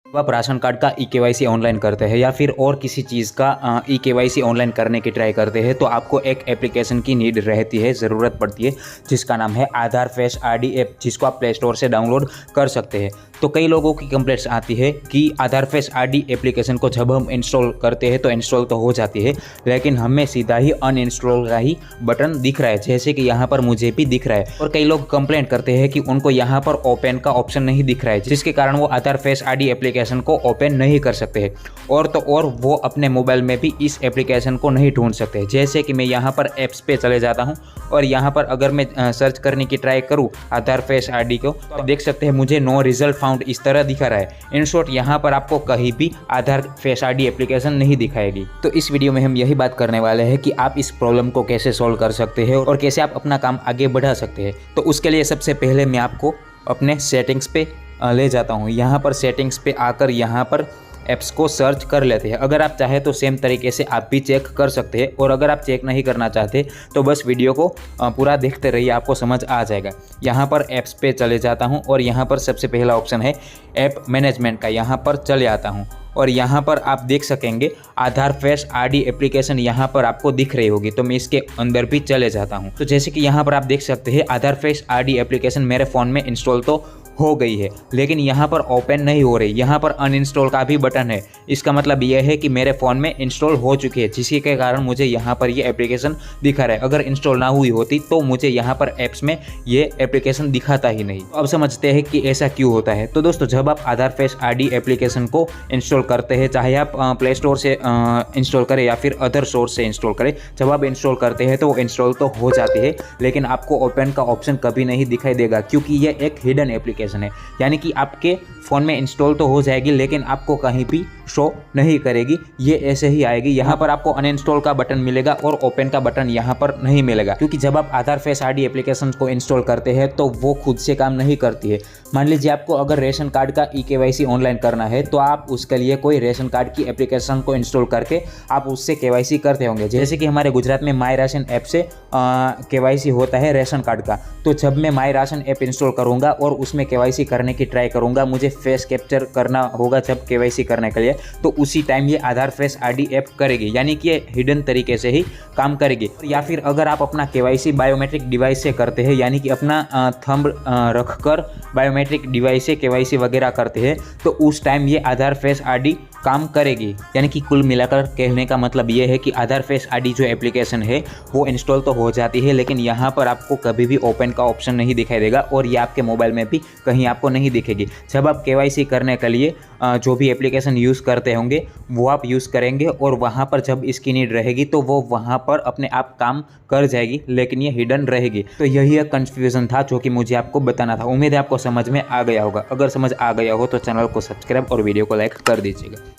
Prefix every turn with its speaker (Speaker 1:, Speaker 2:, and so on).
Speaker 1: जब आप ration card का ई-केवाईसी ऑनलाइन करते हैं या फिर और किसी चीज़ का ई-केवाईसी ऑनलाइन करने की ट्राई करते हैं तो आपको एक एप्लीकेशन की नीड रहती है, ज़रूरत पड़ती है, जिसका नाम है आधार फेस आईडी ऐप, जिसको आप प्ले स्टोर से डाउनलोड कर सकते हैं। तो कई लोगों की कंप्लेंट्स आती है कि आधार फेस आईडी एप्लीकेशन को जब हम इंस्टॉल करते हैं तो इंस्टॉल तो हो जाती है, लेकिन हमें सीधा ही अनइंस्टॉल का ही बटन दिख रहा है, जैसे कि यहाँ पर मुझे भी दिख रहा है। और कई लोग कंप्लेंट करते हैं कि उनको यहाँ पर ओपन का ऑप्शन नहीं दिख रहा है, जिसके कारण वो आधार फेस आईडी एप्लीकेशन को ओपन नहीं कर सकते हैं। और वो अपने मोबाइल में भी इस एप्लीकेशन को नहीं ढूंढ सकते। जैसे कि मैं यहाँ पर ऐप्स पे चले जाता हूँ और यहाँ पर अगर मैं सर्च करने की ट्राई करूँ आधार फेस आईडी को, तो आप देख सकते हैं मुझे नो रिजल्ट फाउंड इस तरह दिखा रहा है। इन शॉर्ट यहाँ पर आपको कहीं भी आधार फेस आईडी एप्लीकेशन नहीं दिखाएगी। तो इस वीडियो में हम यही बात करने वाले हैं कि आप इस प्रॉब्लम को कैसे सॉल्व कर सकते हैं और कैसे आप अपना काम आगे बढ़ा सकते हैं। तो उसके लिए सबसे पहले मैं आपको अपने सेटिंग्स पे ले जाता हूँ। यहाँ पर सेटिंग्स पे आकर यहाँ पर ऐप्स को सर्च कर लेते हैं। अगर आप चाहे तो सेम तरीके से आप भी चेक कर सकते हैं, और अगर आप चेक नहीं करना चाहते तो बस वीडियो को पूरा देखते रहिए, आपको समझ आ जाएगा। यहाँ पर ऐप्स पे चले जाता हूँ और यहाँ पर सबसे पहला ऑप्शन है ऐप मैनेजमेंट का, यहाँ पर चले आता हूँ और यहाँ पर आप देख सकेंगे आधार फेस आईडी एप्लीकेशन यहाँ पर आपको दिख रही होगी। तो मैं इसके अंदर भी चले जाता हूँ। तो जैसे कि यहाँ पर आप देख सकते हैं आधार फेस आईडी एप्लीकेशन मेरे फ़ोन में इंस्टॉल तो हो गई है, लेकिन यहाँ पर ओपन नहीं हो रही। यहाँ पर अनइंस्टॉल का भी बटन है। इसका मतलब यह है कि मेरे फ़ोन में इंस्टॉल हो चुकी है, जिसके कारण मुझे यहाँ पर ये एप्लीकेशन दिखा रहा है। अगर इंस्टॉल ना हुई होती तो मुझे यहाँ पर ऐप्स में ये एप्लीकेशन दिखाता ही नहीं। तो अब समझते हैं कि ऐसा क्यों होता है। तो दोस्तों, जब आप आधार फेस आईडी एप्लीकेशन को इंस्टॉल करते हैं, चाहे आप प्ले स्टोर से इंस्टॉल करें या फिर अदर सोर्स से इंस्टॉल करें, जब आप इंस्टॉल करते हैं तो वो इंस्टॉल तो हो जाती है, लेकिन आपको ओपन का ऑप्शन कभी नहीं दिखाई देगा, क्योंकि ये एक हिडन एप्लीकेशन है। यानी कि आपके फ़ोन में इंस्टॉल तो हो जाएगी, लेकिन आपको कहीं भी शो नहीं करेगी, ये ऐसे ही आएगी। यहाँ पर आपको अनइंस्टॉल का बटन मिलेगा और ओपन का बटन यहाँ पर नहीं मिलेगा, क्योंकि जब आप आधार फेस आईडी एप्लीकेशन को इंस्टॉल करते हैं तो वो खुद से काम नहीं करती है। मान लीजिए आपको अगर रेशन कार्ड का ई-केवाईसी ऑनलाइन करना है, तो आप उसके लिए कोई रेशन कार्ड की एप्लीकेशन को इंस्टॉल करके आप उससे केवाईसी करते होंगे। जैसे कि हमारे गुजरात में माई राशन ऐप से केवाईसी होता है रेशन कार्ड का। तो जब मैं माई राशन ऐप इंस्टॉल करूँगा और उसमें केवाईसी करने की ट्राई करूँगा, मुझे फेस कैप्चर करना होगा जब केवाईसी करने के लिए, तो उसी टाइम ये आधार फेस आईडी ऐप करेगी, यानी कि ये हिडन तरीके से ही काम करेगी। या फिर अगर आप अपना केवाईसी बायोमेट्रिक डिवाइस से करते हैं, यानी कि अपना थंब रखकर बायोमेट्रिक डिवाइस से केवाईसी वगैरह करते हैं, तो उस टाइम ये आधार फेस आईडी काम करेगी। यानी कि कुल मिलाकर कहने का मतलब ये है कि आधार फेस आईडी जो एप्लीकेशन है वो इंस्टॉल तो हो जाती है, लेकिन यहाँ पर आपको कभी भी ओपन का ऑप्शन नहीं दिखाई देगा और ये आपके मोबाइल में भी कहीं आपको नहीं दिखेगी। जब आप केवाईसी करने के लिए जो भी एप्लीकेशन यूज़ करते होंगे वो आप यूज़ करेंगे, और वहाँ पर जब इसकी नीड रहेगी तो वो वहाँ पर अपने आप काम कर जाएगी, लेकिन ये हिडन रहेगी। तो यही एक कन्फ्यूज़न था जो कि मुझे आपको बताना था। उम्मीद है आपको समझ में आ गया होगा। अगर समझ आ गया हो तो चैनल को सब्सक्राइब और वीडियो को लाइक कर दीजिएगा।